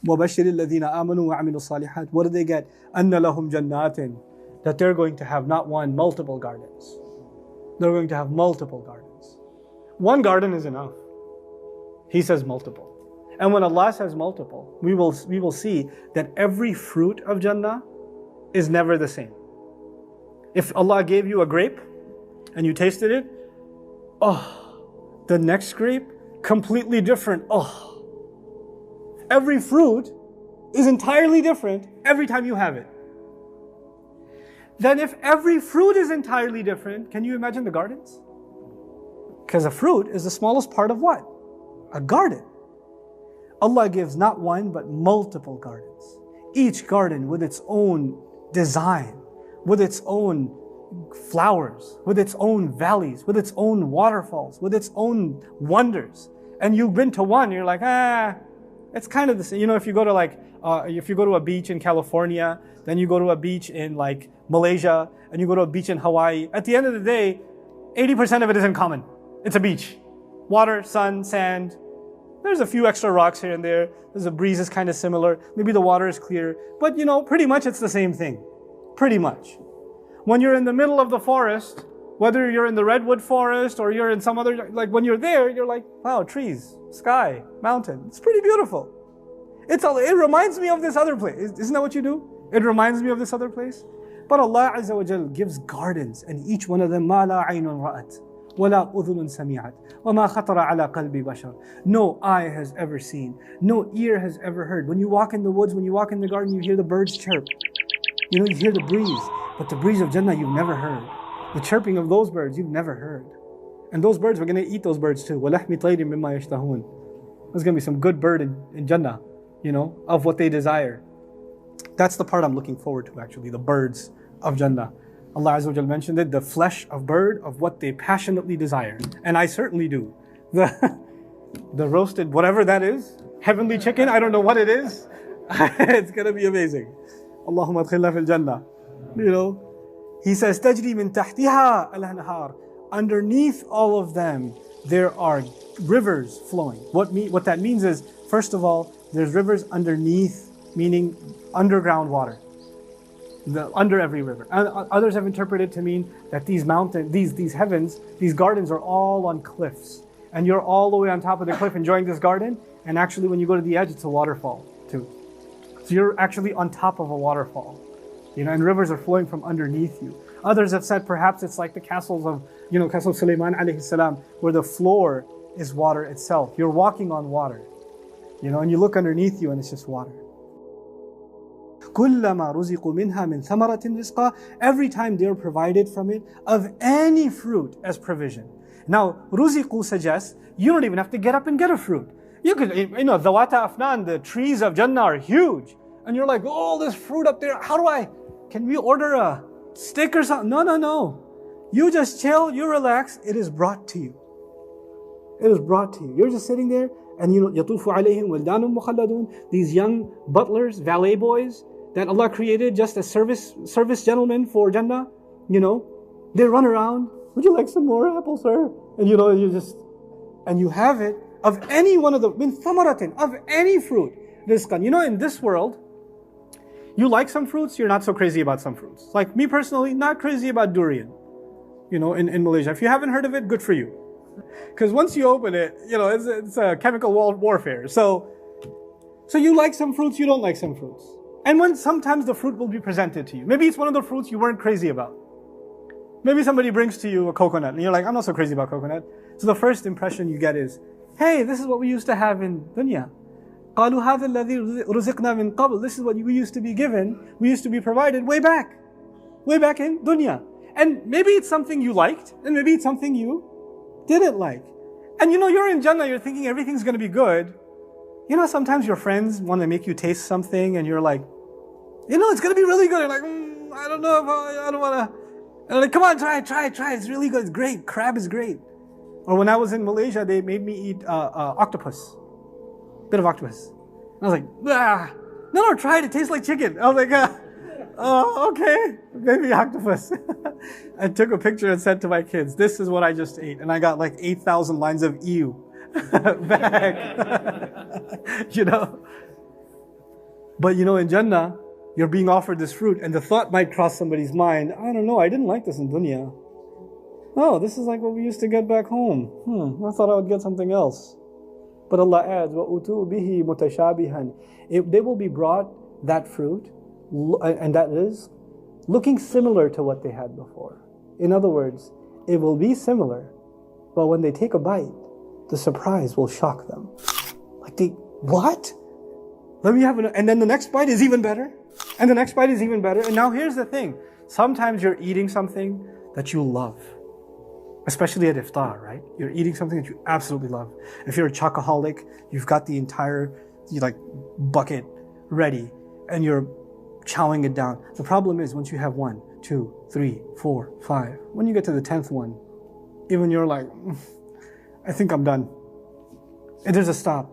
وَبَشِّرِ الَّذِينَ آمَنُوا وَعَمِلُوا الصَّالِحَاتِ. What do they get? أَنَّ لَهُمْ جَنَّاتٍ. That they're going to have not one, multiple gardens. They're going to have multiple gardens. One garden is enough. He says multiple. And when Allah says multiple, we will see that every fruit of Jannah is never the same. If Allah gave you a grape and you tasted it, the next grape, completely different. Every fruit is entirely different every time you have it. Then if every fruit is entirely different, can you imagine the gardens? Because a fruit is the smallest part of what? A garden. Allah gives not one but multiple gardens. Each garden with its own design, with its own flowers, with its own valleys, with its own waterfalls, with its own wonders. And you've been to one, you're like, it's kind of the same. You know, if you go to a beach in California, then you go to a beach in like Malaysia, and you go to a beach in Hawaii, at the end of the day, 80% of it is in common. It's a beach. Water, sun, sand. There's a few extra rocks here and there. There's a breeze is kind of similar. Maybe the water is clear. But you know, pretty much it's the same thing. Pretty much. When you're in the middle of the forest, whether you're in the redwood forest or you're in some other, like when you're there, you're like, wow, trees, sky, mountain. It's pretty beautiful. It reminds me of this other place. Isn't that what you do? It reminds me of this other place. But Allah Azza wa Jal gives gardens, and each one of them, مَا لَا عَيْنٌ رَأَتْ وَلَا أُذُنٌ سَمِعَتْ وَمَا خَطَرَ عَلَى قَلْبِ بَشَرٍ. No eye has ever seen, no ear has ever heard. When you walk in the woods, when you walk in the garden, you hear the birds chirp. You know, you hear the breeze. But the breeze of Jannah, you've never heard. The chirping of those birds, you've never heard. And those birds, we're going to eat those birds too. وَلَحْمِ طَيْرٍ مِمَّا يَشْتَهُونَ. There's going to be some good bird in Jannah, you know, of what they desire. That's the part I'm looking forward to, actually, the birds of Jannah. Allah Azza wa Jal mentioned it, the flesh of bird of what they passionately desire. And I certainly do. The roasted, whatever that is, heavenly chicken, I don't know what it is. It's going to be amazing. Allahumma adkhilna fil Jannah. You know, he says, تَجْرِي مِن تَحْتِهَا الْأَنْهَارُ. Underneath all of them, there are rivers flowing. What that means is, first of all, there's rivers underneath, meaning underground water. Under every river. And others have interpreted to mean that these mountains, these heavens, these gardens are all on cliffs. And you're all the way on top of the cliff enjoying this garden, and actually when you go to the edge, it's a waterfall too. So you're actually on top of a waterfall. You know, and rivers are flowing from underneath you. Others have said perhaps it's like the castles of, you know, Castle Sulaiman alayhi salam, where the floor is water itself. You're walking on water. You know, and you look underneath you and it's just water. كُلَّمَا رُزِقُوا مِنْهَا مِنْ ثَمَرَةٍ رِزْقًا. Every time they're provided from it, of any fruit as provision. Now, ruziqu suggests you don't even have to get up and get a fruit. You could, you know, Dhawata Afnan, the trees of Jannah are huge. And you're like, oh, there's fruit up there. Can we order a stick or something? No. You just chill, you relax. It is brought to you. It is brought to you. You're just sitting there, and you know, يَطُوفُ عَلَيْهِمْ وِلْدَانٌ مُخَلَّدُونَ. These young butlers, valet boys, that Allah created just as service gentlemen for Jannah, you know, they run around. Would you like some more apple, sir? And you know, and you have it of any one of the, min thamaratin, of any fruit. Rizqan. You know, in this world, you like some fruits, you're not so crazy about some fruits. Like me personally, not crazy about durian, you know, in Malaysia. If you haven't heard of it, good for you. Because once you open it, you know, it's a chemical warfare. So you like some fruits, you don't like some fruits. And when sometimes the fruit will be presented to you. Maybe it's one of the fruits you weren't crazy about. Maybe somebody brings to you a coconut and you're like, I'm not so crazy about coconut. So the first impression you get is, hey, this is what we used to have in dunya. قَالُوا هَذَا الَّذِي رُزِقْنَا مِن قَبْلِ. This is what we used to be given, we used to be provided way back in dunya. And maybe it's something you liked, and maybe it's something you didn't like. And you know, you're in Jannah, you're thinking everything's going to be good. You know, sometimes your friends want to make you taste something, and you're like, you know, it's going to be really good. You're like, I don't know if I don't want to. And they're like, come on, try it. It's really good. It's great. Crab is great. Or when I was in Malaysia, they made me eat octopus. Bit of octopus. I was like, no, try it. It tastes like chicken. I was like, oh, okay, maybe octopus. I took a picture and said to my kids, this is what I just ate. And I got like 8,000 lines of ew back. You know? But in Jannah, you're being offered this fruit and the thought might cross somebody's mind, I don't know, I didn't like this in dunya. Oh, this is like what we used to get back home. I thought I would get something else. But Allah adds, وَأُتُوا بِهِ مُتَشَابِهًا. They will be brought that fruit, and that is looking similar to what they had before. In other words, it will be similar, but when they take a bite, the surprise will shock them. Like what? Let me have and then the next bite is even better, and the next bite is even better. And now here's the thing. Sometimes you're eating something that you love. Especially at iftar, right? You're eating something that you absolutely love. If you're a chocoholic, you've got the entire bucket ready and you're chowing it down. The problem is once you have 1, 2, 3, 4, 5, when you get to the 10th one, even you're like, I think I'm done. And there's a stop.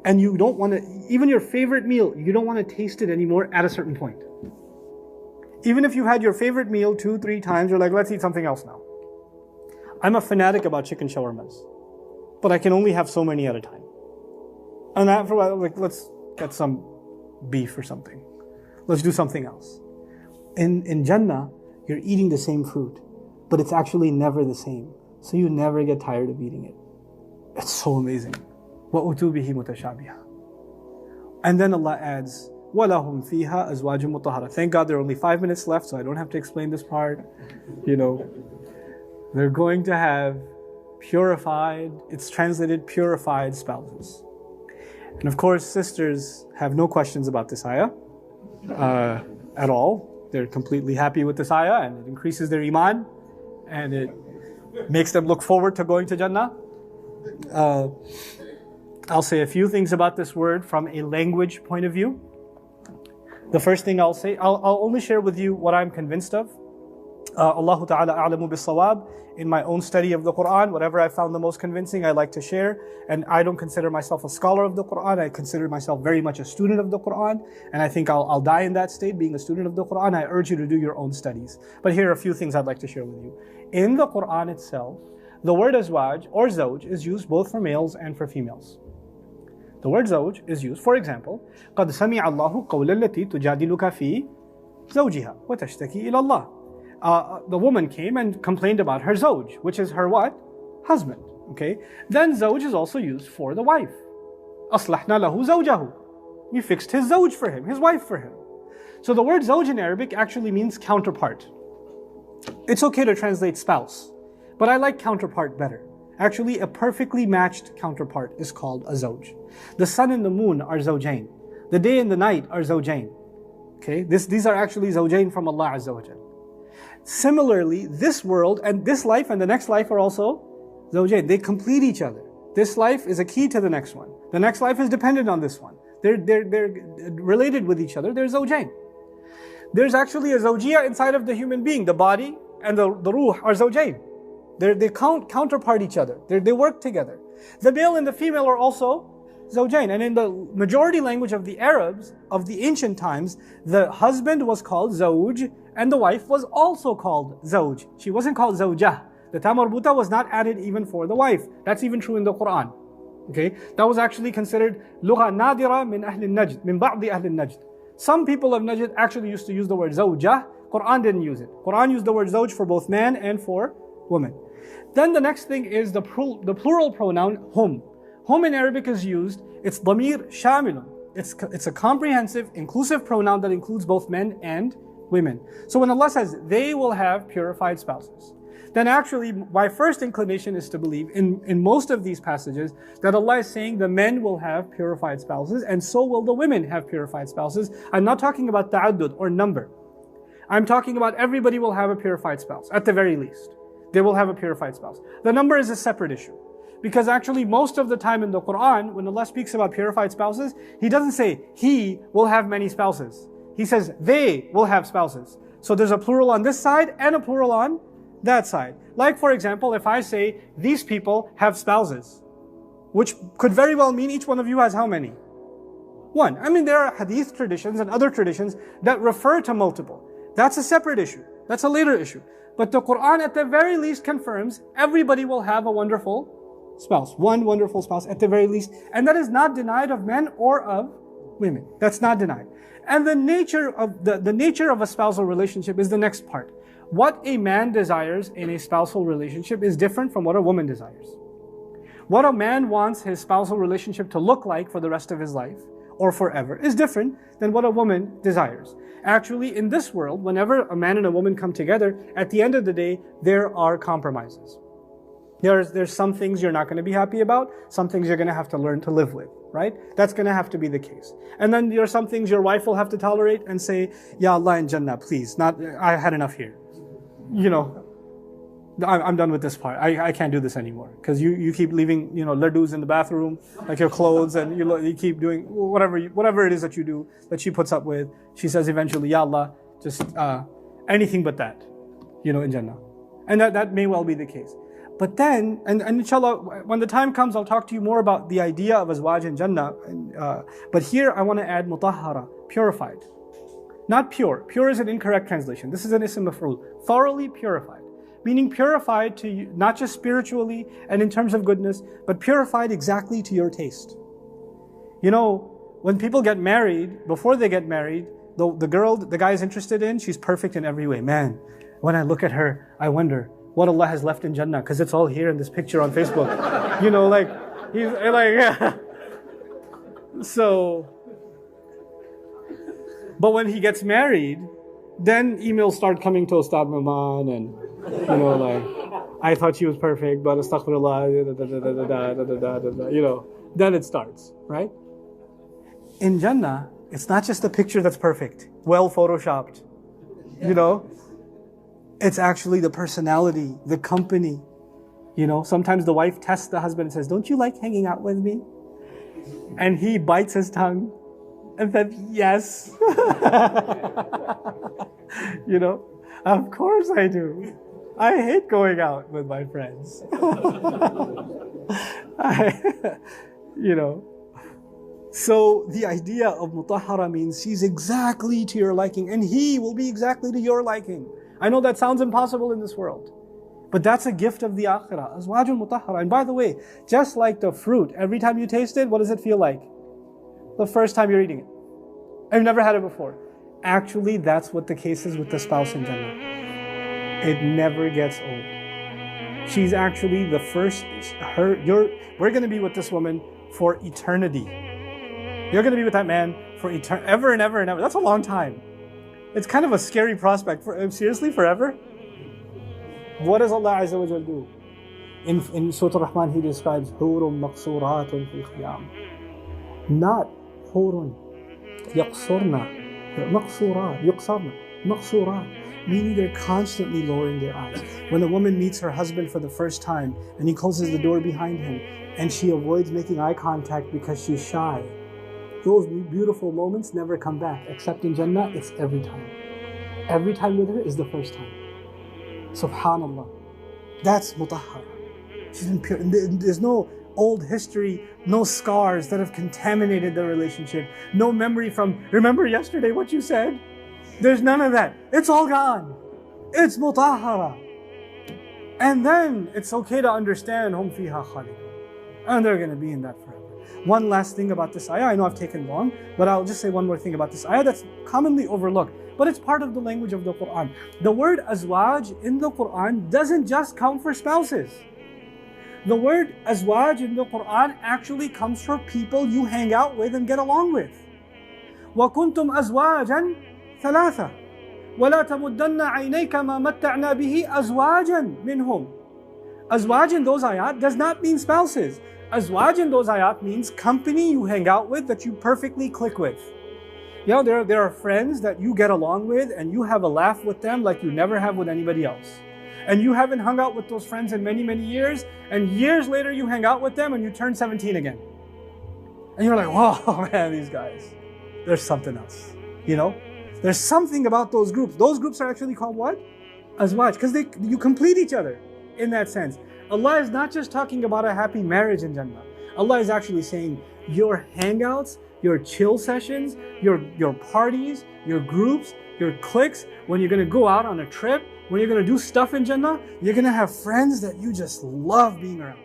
And you don't want to, even your favorite meal, you don't want to taste it anymore at a certain point. Even if you've had your favorite meal 2, 3 times, you're like, let's eat something else now. I'm a fanatic about chicken shawarmas, but I can only have so many at a time. And after a while, let's get some beef or something. Let's do something else. In Jannah, you're eating the same fruit, but it's actually never the same. So you never get tired of eating it. It's so amazing. وَأُتُوا بِهِ مُتَشَابِهًا. And then Allah adds, وَلَهُمْ فِيهَا أَزْوَاجٌ مُطَهَّرَةٌ. Thank God there are only 5 minutes left, so I don't have to explain this part. They're going to have purified, it's translated purified spouses. And of course, sisters have no questions about this ayah at all. They're completely happy with this ayah, and it increases their iman, and it makes them look forward to going to Jannah. I'll say a few things about this word from a language point of view. The first thing I'll say, I'll only share with you what I'm convinced of. Allahu Ta'ala a'lamu bis-sawab. In my own study of the Quran, whatever I found the most convincing, I like to share. And I don't consider myself a scholar of the Quran. I consider myself very much a student of the Quran. And I think I'll die in that state, being a student of the Quran. I urge you to do your own studies. But here are a few things I'd like to share with you. In the Quran itself, the word azwaj or zawj is used both for males and for females. The word zawj is used, for example, قَدْ سَمِعَ اللَّهُ قَوْلَ الَّتِي تُجَادِلُكَ فِي زَوْجِهَا وَتَشْتَكِي إِلَى اللَّهِ. The woman came and complained about her zawj, which is her what? Husband. Okay. Then zawj is also used for the wife. أَصْلَحْنَا لَهُ زَوْجَهُ. We fixed his zawj for him, his wife for him. So the word zawj in Arabic actually means counterpart. It's okay to translate spouse, but I like counterpart better. Actually, a perfectly matched counterpart is called a zawj. The sun and the moon are zawjain. The day and the night are zawjain. Okay. These are actually zawjain from Allah Azza wa Jal. Similarly, this world and this life and the next life are also zawjain. They complete each other. This life is a key to the next one. The next life is dependent on this one. They're related with each other. They're zawjain. There's actually a zawjiyah inside of the human being. The body and the ruh are zawjain. They counterpart each other. They work together. The male and the female are also zawjain. And in the majority language of the Arabs of the ancient times, the husband was called zawj and the wife was also called zawj. She wasn't called zawjah. The ta marbuta was not added even for the wife. That's even true in the Quran. Okay, that was actually considered lugha nadira min ahli najd, min ba'di ahli najd. Some people of Najd actually used to use the word zawjah. Quran didn't use it. Quran used the word zawj for both man and for woman. Then the next thing is the plural pronoun hum. Hum in Arabic is used. It's damir shamilun. It's a comprehensive, inclusive pronoun that includes both men and women. So when Allah says they will have purified spouses, then actually my first inclination is to believe in most of these passages that Allah is saying the men will have purified spouses and so will the women have purified spouses. I'm not talking about ta'addud or number. I'm talking about everybody will have a purified spouse, at the very least. They will have a purified spouse. The number is a separate issue. Because actually most of the time in the Quran, when Allah speaks about purified spouses, He doesn't say He will have many spouses. He says they will have spouses. So there's a plural on this side and a plural on that side. Like for example, if I say these people have spouses, which could very well mean each one of you has how many? One. I mean, there are hadith traditions and other traditions that refer to multiple. That's a separate issue. That's a later issue. But the Quran at the very least confirms everybody will have a wonderful spouse. One wonderful spouse at the very least. And that is not denied of men or of women. That's not denied. And the nature of a spousal relationship is the next part. What a man desires in a spousal relationship is different from what a woman desires. What a man wants his spousal relationship to look like for the rest of his life or forever is different than what a woman desires. Actually, in this world, whenever a man and a woman come together, at the end of the day, there are compromises. There's some things you're not going to be happy about, some things you're going to have to learn to live with, right? That's going to have to be the case. And then there are some things your wife will have to tolerate and say, Ya Allah in Jannah, please, I had enough here. I'm done with this part. I can't do this anymore. Because you keep leaving, ladus in the bathroom, like your clothes, and you keep doing whatever it is that you do, that she puts up with. She says eventually, Ya Allah, just anything but that, in Jannah. And that may well be the case. But then, and inshallah, when the time comes, I'll talk to you more about the idea of azwaj in Jannah. But here I want to add mutahhara, purified. Not pure. Pure is an incorrect translation. This is an ism maf'ul. Thoroughly purified. Meaning purified to not just spiritually and in terms of goodness, but purified exactly to your taste. When people get married, before they get married, the girl the guy is interested in, she's perfect in every way. Man, when I look at her, I wonder what Allah has left in Jannah, because it's all here in this picture on Facebook. He's like, yeah. So, but when he gets married, then emails start coming to Ustad Nouman and, I thought she was perfect, but astaghfirullah, then it starts, right? In Jannah, it's not just the picture that's perfect, well photoshopped, It's actually the personality, the company. Sometimes the wife tests the husband and says, don't you like hanging out with me? And he bites his tongue and says, yes. Of course I do. I hate going out with my friends. So the idea of mutahhara means she's exactly to your liking and he will be exactly to your liking. I know that sounds impossible in this world, but that's a gift of the Akhirah. Azwajul mutahhara. And by the way, just like the fruit, every time you taste it, what does it feel like? The first time you're eating it. I've never had it before. Actually, that's what the case is with the spouse in Jannah. It never gets old. She's actually the first, we're going to be with this woman for eternity. You're going to be with that man for ever and ever and ever. That's a long time. It's kind of a scary prospect. Seriously, forever? What does Allah Azza wa Jal do? In Surah Al-Rahman, He describes Hurun maqsuratun fi khiyam. Not Hurun. Yaqsurna. Maqsurat. Yuqsarna. Maqsurat. Meaning they're constantly lowering their eyes. When a woman meets her husband for the first time and he closes the door behind him and she avoids making eye contact because she's shy, those beautiful moments never come back. Except in Jannah, it's every time. Every time with her is the first time. Subhanallah. That's mutahhara. She's been pure. There's no old history, no scars that have contaminated the relationship, no memory from, remember yesterday what you said? There's none of that. It's all gone. It's mutahhara. And then it's okay to understand, hum fiha khalidun. And they're going to be in that forever. One last thing about this ayah, I know I've taken long, but I'll just say one more thing about this ayah that's commonly overlooked, but it's part of the language of the Quran. The word azwaj in the Quran doesn't just come for spouses. The word azwaj in the Quran actually comes for people you hang out with and get along with. وَكُنْتُمْ أَزْوَاجًا ثَلَاثًا وَلَا تَمُدَّنَّ عَيْنَيْكَ مَا مَتَّعْنَا بِهِ أَزْوَاجًا مِنْهُمْ. Azwaj in those ayat does not mean spouses. Azwaj in those ayat means company you hang out with that you perfectly click with. There are friends that you get along with and you have a laugh with them like you never have with anybody else. And you haven't hung out with those friends in many, many years, and years later you hang out with them and you turn 17 again. And you're like, whoa, man, these guys, there's something else. There's something about those groups. Those groups are actually called what? Azwaj, because you complete each other in that sense. Allah is not just talking about a happy marriage in Jannah. Allah is actually saying your hangouts, your chill sessions, your parties, your groups, your cliques, when you're going to go out on a trip, when you're going to do stuff in Jannah, you're going to have friends that you just love being around.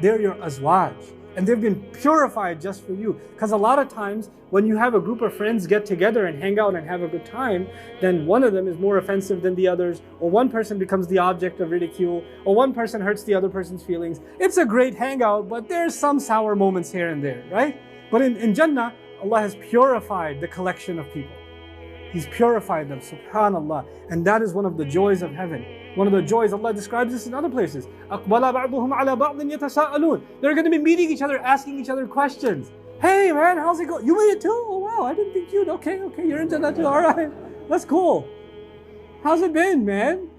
They're your azwaj. And they've been purified just for you. Because a lot of times when you have a group of friends get together and hang out and have a good time, then one of them is more offensive than the others, or one person becomes the object of ridicule, or one person hurts the other person's feelings. It's a great hangout, but there's some sour moments here and there, right? But in Jannah, Allah has purified the collection of people. He's purified them, subhanallah. And that is one of the joys of heaven. One of the joys, Allah describes this in other places. أَقْبَلَ بَعْضُهُمْ عَلَى بَعْضٍ يَتَسَاءَلُونَ. They're going to be meeting each other, asking each other questions. Hey man, how's it going? You made it too? Oh wow, I didn't think you'd. Okay, you're into that too. Alright, that's cool. How's it been, man?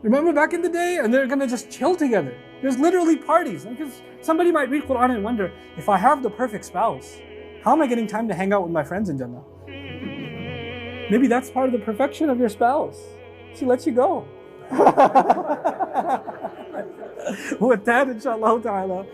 Remember back in the day? And they're going to just chill together. There's literally parties. Because somebody might read Quran and wonder, if I have the perfect spouse, how am I getting time to hang out with my friends in Jannah? Maybe that's part of the perfection of your spouse. She lets you go. With that, inshallah ta'ala,